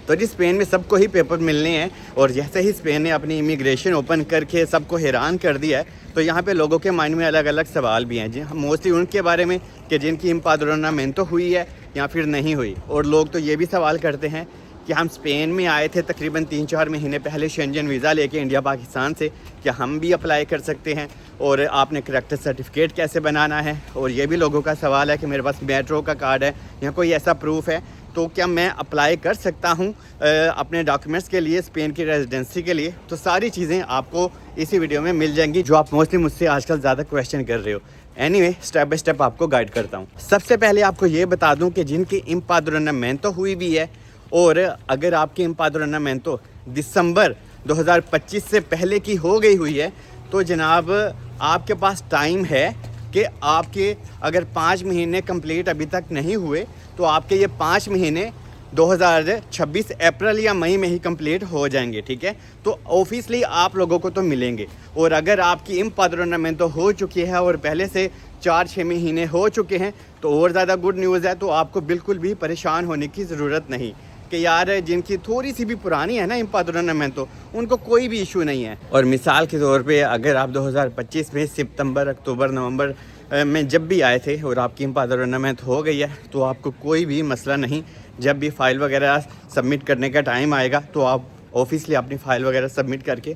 तो जी स्पेन में सबको ही पेपर मिलने हैं और जैसे ही स्पेन ने अपनी इमिग्रेशन ओपन करके सबको हैरान कर दिया है तो यहाँ पे लोगों के माइंड में अलग अलग सवाल भी हैं जी, मोस्टली उनके बारे में कि जिनकी एम्पाद्रोनामेंटो हुई है या फिर नहीं हुई। और लोग तो ये भी सवाल करते हैं कि हम स्पेन में आए थे तकरीबन 3-4 महीने पहले शेंजन वीज़ा लेके इंडिया पाकिस्तान से, क्या हम भी अप्लाई कर सकते हैं और आपने करैक्टर सर्टिफिकेट कैसे बनाना है। और ये भी लोगों का सवाल है कि मेरे पास मेट्रो का कार्ड है या कोई ऐसा प्रूफ है तो क्या मैं अप्लाई कर सकता हूँ अपने डॉक्यूमेंट्स के लिए स्पेन की रेजिडेंसी के लिए। तो सारी चीज़ें आपको इसी वीडियो में मिल जाएंगी जो आप मोस्टली मुझसे आजकल ज़्यादा क्वेश्चन कर रहे हो। एनीवे स्टेप बाय स्टेप आपको गाइड करता हूँ। सबसे पहले आपको ये बता दूँ कि जिनकी एम्पाद्रोनामेंटो हुई भी है और अगर आपकी एम्पाद्रोनामेंटो दिसंबर 2025 से पहले की हो गई हुई है तो जनाब आपके पास टाइम है कि आपके अगर 5 महीने कंप्लीट अभी तक नहीं हुए तो आपके ये 5 महीने 2026 अप्रैल या मई में ही कंप्लीट हो जाएंगे, ठीक है। तो ऑफिसली आप लोगों को तो मिलेंगे। और अगर आपकी एम्पाद्रोनामेंटो हो चुकी है और पहले से 4-6 महीने हो चुके हैं तो और ज़्यादा गुड न्यूज़ है। तो आपको बिल्कुल भी परेशान होने की ज़रूरत नहीं कि यार जिनकी थोड़ी सी भी पुरानी है ना एम्पाद्रोनामेंटो उनको कोई भी इशू नहीं है। और मिसाल के तौर पे अगर आप 2025 में सितंबर, अक्टूबर, नवंबर में जब भी आए थे और आपकी एम्पाद्रोनामेंटो हो गई है तो आपको कोई भी मसला नहीं। जब भी फ़ाइल वगैरह सबमिट करने का टाइम आएगा तो आप ऑफिसली अपनी फ़ाइल वगैरह सबमिट करके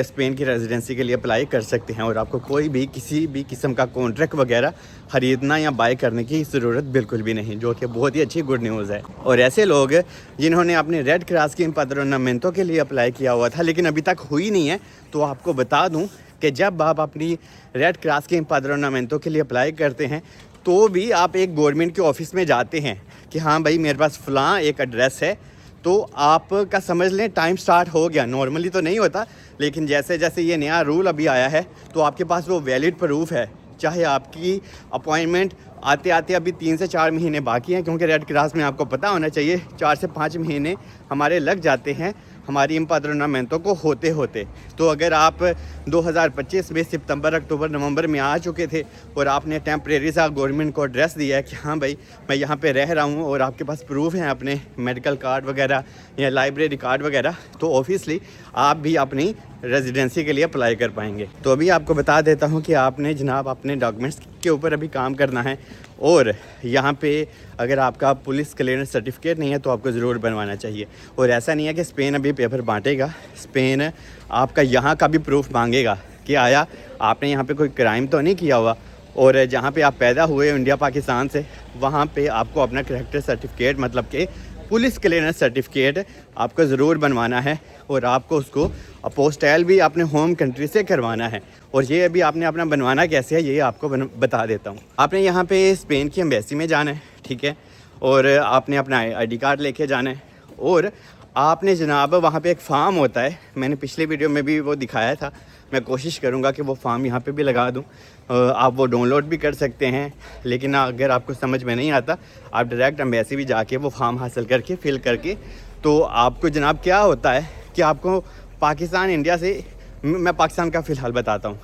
स्पेन की रेजिडेंसी के लिए अप्लाई कर सकते हैं और आपको कोई भी किसी भी किस्म का कॉन्ट्रैक्ट वगैरह ख़रीदना या बाय करने की ज़रूरत बिल्कुल भी नहीं, जो कि बहुत ही अच्छी गुड न्यूज़ है। और ऐसे लोग जिन्होंने अपने रेड क्रॉस की एम्पाद्रोनामेंटो के लिए अप्लाई किया हुआ था लेकिन अभी तक हुई नहीं है तो आपको बता दूँ कि जब आप अपनी रेड क्रॉस के एम्पाद्रोनामेंटो के लिए अप्लाई करते हैं तो भी आप एक गवर्नमेंट के ऑफिस में जाते हैं कि हाँ भाई मेरे पास फ़लाँ एक एड्रेस है, तो आपका समझ लें टाइम स्टार्ट हो गया। नॉर्मली तो नहीं होता लेकिन जैसे जैसे ये नया रूल अभी आया है तो आपके पास वो वैलिड प्रूफ है, चाहे आपकी अपॉइंटमेंट आते आते अभी 3 से 4 महीने बाकी हैं, क्योंकि रेड क्रॉस में आपको पता होना चाहिए 4 से 5 महीने हमारे लग जाते हैं हमारी एम्पाद्रोनामेंटो को होते होते। तो अगर आप 2025 में सितंबर, अक्टूबर, नवंबर में आ चुके थे और आपने टेम्परेरी सा गवर्नमेंट को एड्रेस दिया है कि हाँ भाई मैं यहाँ पे रह रहा हूँ और आपके पास प्रूफ हैं अपने मेडिकल कार्ड वगैरह या लाइब्रेरी कार्ड वगैरह, तो ऑब्वियसली आप भी अपनी रेजिडेंसी के लिए अप्लाई कर पाएंगे। तो अभी आपको बता देता हूँ कि आपने जनाब अपने डॉक्यूमेंट्स के ऊपर अभी काम करना है। और यहाँ पे अगर आपका पुलिस क्लियरेंस सर्टिफिकेट नहीं है तो आपको ज़रूर बनवाना चाहिए। और ऐसा नहीं है कि स्पेन अभी पेपर बांटेगा, स्पेन आपका यहाँ का भी प्रूफ मांगेगा कि आया आपने यहाँ पे कोई क्राइम तो नहीं किया हुआ। और जहाँ पे आप पैदा हुए इंडिया पाकिस्तान से वहाँ पे आपको अपना करैक्टर सर्टिफिकेट मतलब कि पुलिस क्लियरेंस सर्टिफिकेट आपको ज़रूर बनवाना है और आपको उसको अपोस्टाइल भी अपने होम कंट्री से करवाना है। और ये अभी आपने अपना बनवाना कैसे है ये आपको बता देता हूँ। आपने यहाँ पे स्पेन की एम्बेसी में जाना है, ठीक है, और आपने अपना आईडी कार्ड लेके जाना है और आपने जनाब वहाँ पे एक फ़ार्म होता है, मैंने पिछले वीडियो में भी वो दिखाया था, मैं कोशिश करूँगा कि वो फ़ार्म यहाँ पे भी लगा दूँ। आप वो डाउनलोड भी कर सकते हैं, लेकिन अगर आपको समझ में नहीं आता आप डायरेक्ट एम्बेसी भी जाके वो फ़ार्म हासिल करके फिल करके, तो आपको जनाब क्या होता है कि आपको पाकिस्तान, इंडिया से, मैं पाकिस्तान का फ़िलहाल बताता हूँ,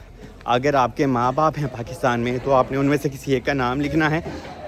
अगर आपके माँ बाप हैं पाकिस्तान में तो आपने उनमें से किसी एक का नाम लिखना है।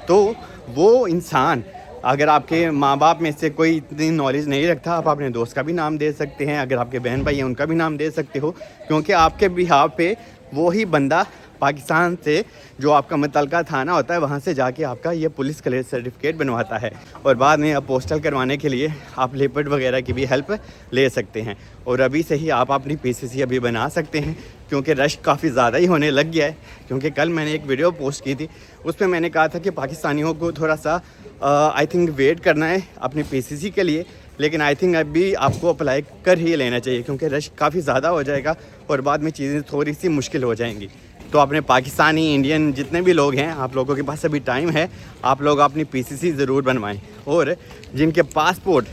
तो वो इंसान अगर आपके माँ बाप में से कोई इतनी नॉलेज नहीं रखता आप अपने दोस्त का भी नाम दे सकते हैं, अगर आपके बहन भाई हैं उनका भी नाम दे सकते हो, क्योंकि आपके बिहाफ पे वो ही बंदा पाकिस्तान से जो आपका मुतलका थाना होता है वहाँ से जाके आपका ये पुलिस क्लियरेंस सर्टिफिकेट बनवाता है। और बाद में पोस्टल करवाने के लिए आप लेपर्ड वगैरह की भी हेल्प ले सकते हैं। और अभी से ही आप अपनी पीसीसी अभी बना सकते हैं, क्योंकि रश काफ़ी ज़्यादा ही होने लग गया है। क्योंकि कल मैंने एक वीडियो पोस्ट की थी उसमें मैंने कहा था कि पाकिस्तानियों को थोड़ा सा आई थिंक वेट करना है अपनी पीसीसी के लिए, लेकिन आई थिंक अभी आपको अप्लाई कर ही लेना चाहिए क्योंकि रश काफ़ी ज़्यादा हो जाएगा और बाद में चीज़ें थोड़ी सी मुश्किल हो जाएंगी। तो अपने पाकिस्तानी, इंडियन जितने भी लोग हैं आप लोगों के पास अभी टाइम है, आप लोग अपनी पीसीसी ज़रूर बनवाएं। और जिनके पासपोर्ट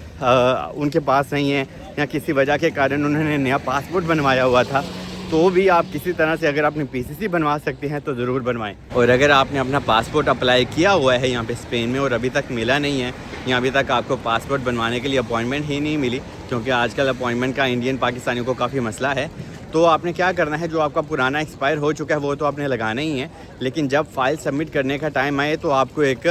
उनके पास नहीं है या किसी वजह के कारण उन्होंने नया पासपोर्ट बनवाया हुआ था तो भी आप किसी तरह से अगर अपनी पीसीसी बनवा सकते हैं तो ज़रूर बनवाएं। और अगर आपने अपना पासपोर्ट अप्लाई किया हुआ है यहाँ पे स्पेन में और अभी तक मिला नहीं है या अभी तक आपको पासपोर्ट बनवाने के लिए अपॉइंटमेंट ही नहीं मिली, क्योंकि आजकल अपॉइंटमेंट का इंडियन पाकिस्तानियों को काफ़ी मसला है, तो आपने क्या करना है, जो आपका पुराना एक्सपायर हो चुका है वो तो आपने लगाना ही है, लेकिन जब फाइल सबमिट करने का टाइम आए तो आपको एक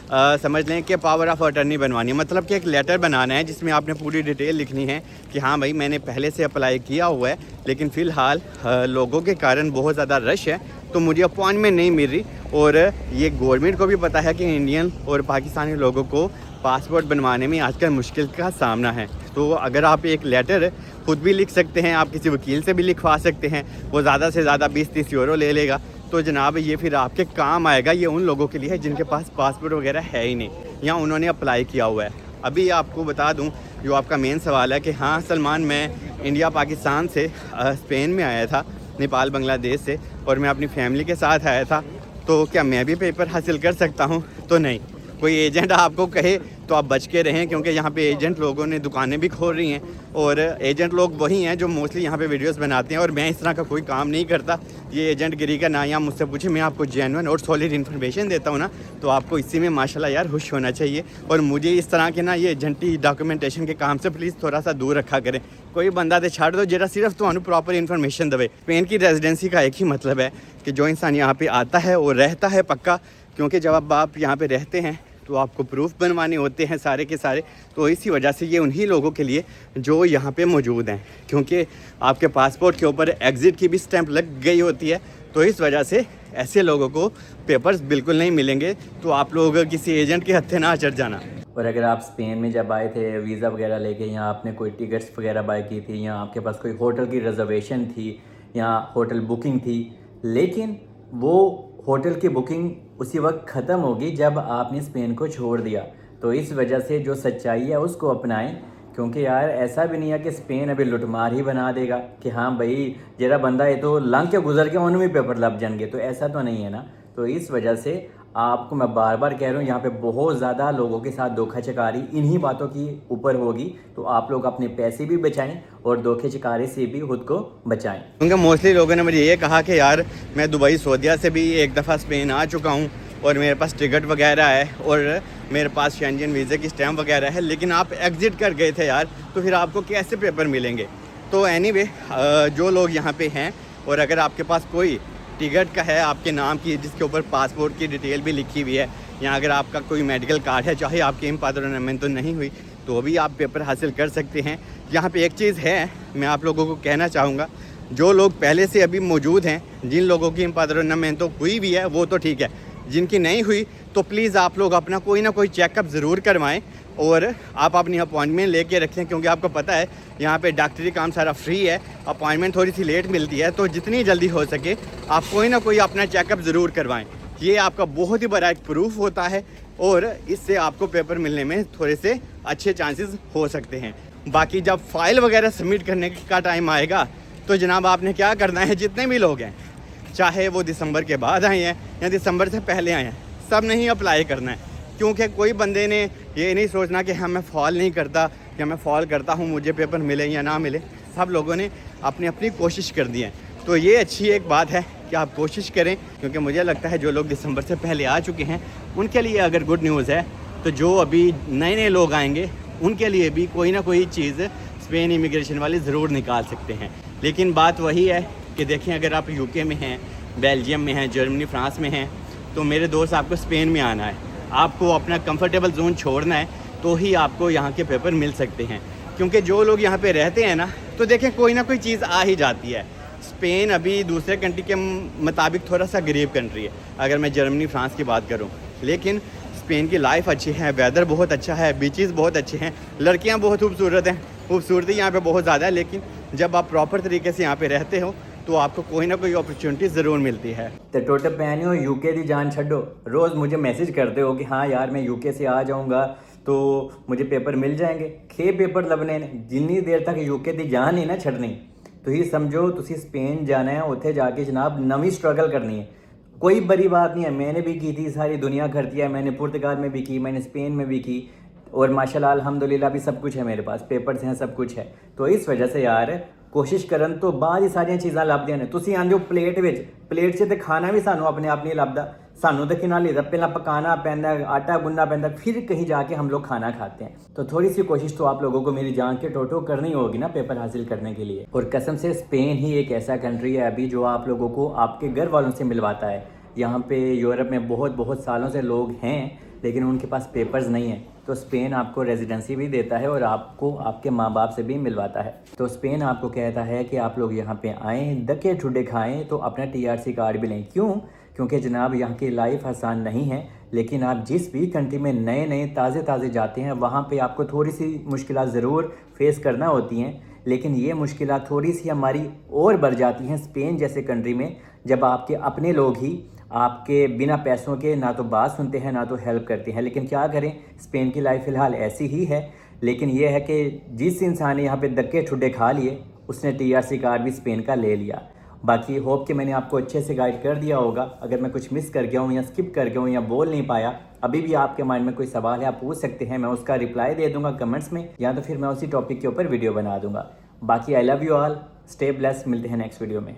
समझ लें कि पावर ऑफ अटर्नी बनवानी है, मतलब कि एक लेटर बनाना है जिसमें आपने पूरी डिटेल लिखनी है कि हाँ भाई मैंने पहले से अप्लाई किया हुआ है, लेकिन फ़िलहाल लोगों के कारण बहुत ज़्यादा रश है तो मुझे अपॉइंटमेंट नहीं मिल रही। और ये गवर्नमेंट को भी पता है कि इंडियन और पाकिस्तानी लोगों को पासपोर्ट बनवाने में आजकल मुश्किल का सामना है। तो अगर आप एक लेटर खुद भी लिख सकते हैं, आप किसी वकील से भी लिखवा सकते हैं, वो ज़्यादा से ज़्यादा 20-30 यूरो ले लेगा, तो जनाब ये फिर आपके काम आएगा। ये उन लोगों के लिए है जिनके पास पासपोर्ट वगैरह है ही नहीं या उन्होंने अप्लाई किया हुआ है। अभी आपको बता दूं, जो आपका मेन सवाल है कि हाँ सलमान, मैं इंडिया पाकिस्तान से स्पेन में आया था, नेपाल बांग्लादेश से, और मैं अपनी फैमिली के साथ आया था, तो क्या मैं भी पेपर हासिल कर सकता हूँ? तो नहीं। कोई एजेंट आपको कहे तो आप बच के रहें, क्योंकि यहाँ पे एजेंट लोगों ने दुकानें भी खोल रही हैं और एजेंट लोग वही हैं जो मोस्टली यहाँ पे वीडियोस बनाते हैं, और मैं इस तरह का कोई काम नहीं करता। ये एजेंट गिरी का ना ही आप मुझसे पूछे, मैं आपको जेन्युइन और सॉलिड इन्फॉर्मेशन देता हूँ ना, तो आपको इसी में माशाल्लाह यार खुश होना चाहिए। और मुझे इस तरह के ना ये एजेंटी डॉक्यूमेंटेशन के काम से प्लीज़ थोड़ा सा दूर रखा करें। कोई बंदा तो छाड़ दो जरा सिर्फ तो प्रॉपर इन्फॉर्मेशन देवे। स्पेन की रेजिडेंसी का एक ही मतलब है कि जो इंसान यहाँ पे आता है और रहता है पक्का, क्योंकि जब आप यहाँ पे रहते हैं तो आपको प्रूफ बनवाने होते हैं सारे के सारे। तो इसी वजह से ये उन्हीं लोगों के लिए जो यहाँ पे मौजूद हैं, क्योंकि आपके पासपोर्ट के ऊपर एग्ज़िट की भी स्टैंप लग गई होती है, तो इस वजह से ऐसे लोगों को पेपर्स बिल्कुल नहीं मिलेंगे। तो आप लोग किसी एजेंट के हत्थे ना चढ़ जाना। और अगर आप स्पेन में जब आए थे वीज़ा वगैरह लेके, या आपने कोई टिकट्स वगैरह बाय की थी, या आपके पास कोई होटल की रिजर्वेशन थी या होटल बुकिंग थी, लेकिन वो होटल की बुकिंग उसी वक्त ख़त्म होगी जब आपने स्पेन को छोड़ दिया। तो इस वजह से जो सच्चाई है उसको अपनाएं, क्योंकि यार ऐसा भी नहीं है कि स्पेन अभी लुटमार ही बना देगा कि हाँ भाई जरा बंदा है तो लंघ के गुजर के उन्हें भी पेपर लग जाएंगे, तो ऐसा तो नहीं है ना। तो इस वजह से आपको मैं बार बार कह रहा हूँ, यहाँ पे बहुत ज़्यादा लोगों के साथ धोखाचकारी इन्हीं बातों की ऊपर होगी। तो आप लोग अपने पैसे भी बचाएं और धोखेचकारी से भी खुद को बचाएं। क्योंकि मोस्टली लोगों ने मुझे ये कहा कि यार मैं दुबई सऊदीया से भी एक दफ़ा स्पेन आ चुका हूँ और मेरे पास टिकट वगैरह है और मेरे पास शेंजन वीज़े की स्टैम्प वगैरह है, लेकिन आप एग्ज़िट कर गए थे यार, तो फिर आपको कैसे पेपर मिलेंगे? तो एनीवे जो लोग यहाँ पे हैं और अगर आपके पास कोई टिकट का है आपके नाम की जिसके ऊपर पासपोर्ट की डिटेल भी लिखी हुई है, या अगर आपका कोई मेडिकल कार्ड है, चाहे आपकी एम्पाद्रोनमेंट तो नहीं हुई, तो भी आप पेपर हासिल कर सकते हैं। यहाँ पे एक चीज़ है मैं आप लोगों को कहना चाहूँगा, जो लोग पहले से अभी मौजूद हैं, जिन लोगों की एम्पाद्रोनमेंट तो हुई भी है वो तो ठीक है, जिनकी नहीं हुई तो प्लीज़ आप लोग अपना कोई ना कोई चेकअप ज़रूर करवाएं और आप अपनी अपॉइंटमेंट लेके रखें, क्योंकि आपको पता है यहाँ पे डॉक्टरी काम सारा फ्री है, अपॉइंटमेंट थोड़ी सी लेट मिलती है, तो जितनी जल्दी हो सके आप कोई ना कोई अपना चेकअप ज़रूर करवाएं। ये आपका बहुत ही बड़ा एक प्रूफ होता है और इससे आपको पेपर मिलने में थोड़े से अच्छे चांसेस हो सकते हैं। बाकी जब फाइल वगैरह सबमिट करने का टाइम आएगा तो जनाब आपने क्या करना है, जितने भी लोग हैं, चाहे वो दिसंबर के बाद आए हैं या दिसंबर से पहले आए हैं, सब ने ही अप्लाई करना है। क्योंकि कोई बंदे ने ये नहीं सोचना कि हाँ मैं फॉल नहीं करता या मैं फॉल करता हूँ मुझे पेपर मिले या ना मिले, सब लोगों ने अपनी अपनी कोशिश कर दी है। तो ये अच्छी एक बात है कि आप कोशिश करें, क्योंकि मुझे लगता है जो लोग दिसंबर से पहले आ चुके हैं उनके लिए अगर गुड न्यूज़ है, तो जो अभी नए नए लोग आएंगे उनके लिए भी कोई ना कोई चीज़ स्पेन इमिग्रेशन वाले ज़रूर निकाल सकते हैं। लेकिन बात वही है कि देखें, अगर आप यूके में हैं, बेल्जियम में हैं, जर्मनी, फ्रांस में हैं, तो मेरे दोस्त आपको स्पेन में आना है, आपको अपना कंफर्टेबल जोन छोड़ना है, तो ही आपको यहाँ के पेपर मिल सकते हैं। क्योंकि जो लोग यहाँ पे रहते हैं ना, तो देखें कोई ना कोई चीज़ आ ही जाती है। स्पेन अभी दूसरे कंट्री के मुताबिक थोड़ा सा गरीब कंट्री है, अगर मैं जर्मनी, फ्रांस की बात करूँ, लेकिन स्पेन की लाइफ अच्छी है, वेदर बहुत अच्छा है, बीचेस बहुत अच्छे हैं, लड़कियाँ बहुत खूबसूरत हैं, खूबसूरती यहाँ पे बहुत ज़्यादा है। लेकिन जब आप प्रॉपर तरीके से यहाँ पे रहते हो तो आपको कोई ना कोई अपॉर्चुनिटी ज़रूर मिलती है। तो टोटल पहने हो यूके की जान छो, रोज़ मुझे मैसेज करते हो कि हाँ यार मैं यूके से आ जाऊँगा तो मुझे पेपर मिल जाएंगे। खे पेपर लभने ने जिन्नी देर तक यूके की जान नहीं ना छड़नी, तो ही समझो तुसी स्पेन जाना है, उत्थे जाके जनाब नवी स्ट्रगल करनी है। कोई बड़ी बात नहीं है, मैंने भी की थी, सारी दुनिया करती है, मैंने पुर्तगाल में भी की, मैंने स्पेन में भी की, और माशाल्लाह अल्हम्दुलिल्लाह भी सब कुछ है मेरे पास, पेपर्स हैं, सब कुछ है। तो इस वजह से यार कोशिश करन तो बाद ही सारियां चीज़ां लभदियां ने। तुसीं आंदे हो प्लेट 'च ते खाना भी सानू अपने आप नहीं लभदा, सानू तो किना लेदा, पहला पकाना पैंदा, आटा गुनना पैंदा, फिर कहीं जाके हम लोग खाना खाते हैं। तो थोड़ी सी कोशिश तो आप लोगों को मेरी जान के टोटो करनी होगी ना पेपर हासिल करने के लिए। और कसम से स्पेन ही एक ऐसा कंट्री है अभी जो आप लोगों को आपके घर वालों से मिलवाता है। यहाँ पे यूरोप में बहुत सालों से लोग हैं, लेकिन उनके पास पेपर्स नहीं है। तो स्पेन आपको रेजिडेंसी भी देता है और आपको आपके माँ बाप से भी मिलवाता है। तो स्पेन आपको कहता है कि आप लोग यहाँ पे आएँ, धक्के ठुड्डे खाएँ, तो अपना TRC कार्ड भी लें। क्यों? क्योंकि जनाब यहाँ की लाइफ आसान नहीं है, लेकिन आप जिस भी कंट्री में नए नए ताज़े जाते हैं वहाँ पे आपको थोड़ी सी मुश्किलात ज़रूर फेस करना होती हैं, लेकिन ये मुश्किलात थोड़ी सी हमारी और बढ़ जाती हैं स्पेन जैसे कंट्री में, जब आपके अपने लोग ही आपके बिना पैसों के ना तो बात सुनते हैं ना तो हेल्प करते हैं। लेकिन क्या करें, स्पेन की लाइफ फ़िलहाल ऐसी ही है। लेकिन यह है कि जिस इंसान ने यहाँ पे धक्के ठुड्डे खा लिए उसने TRC कार्ड भी स्पेन का ले लिया। बाकी होप कि मैंने आपको अच्छे से गाइड कर दिया होगा। अगर मैं कुछ मिस कर गया हूँ या स्किप कर गया हूँ या बोल नहीं पाया, अभी भी आपके माइंड में कोई सवाल है आप पूछ सकते हैं, मैं उसका रिप्लाई दे दूंगा कमेंट्स में, या तो फिर मैं उसी टॉपिक के ऊपर वीडियो बना दूंगा। बाकी I love you all, stay blessed, मिलते हैं नेक्स्ट वीडियो में।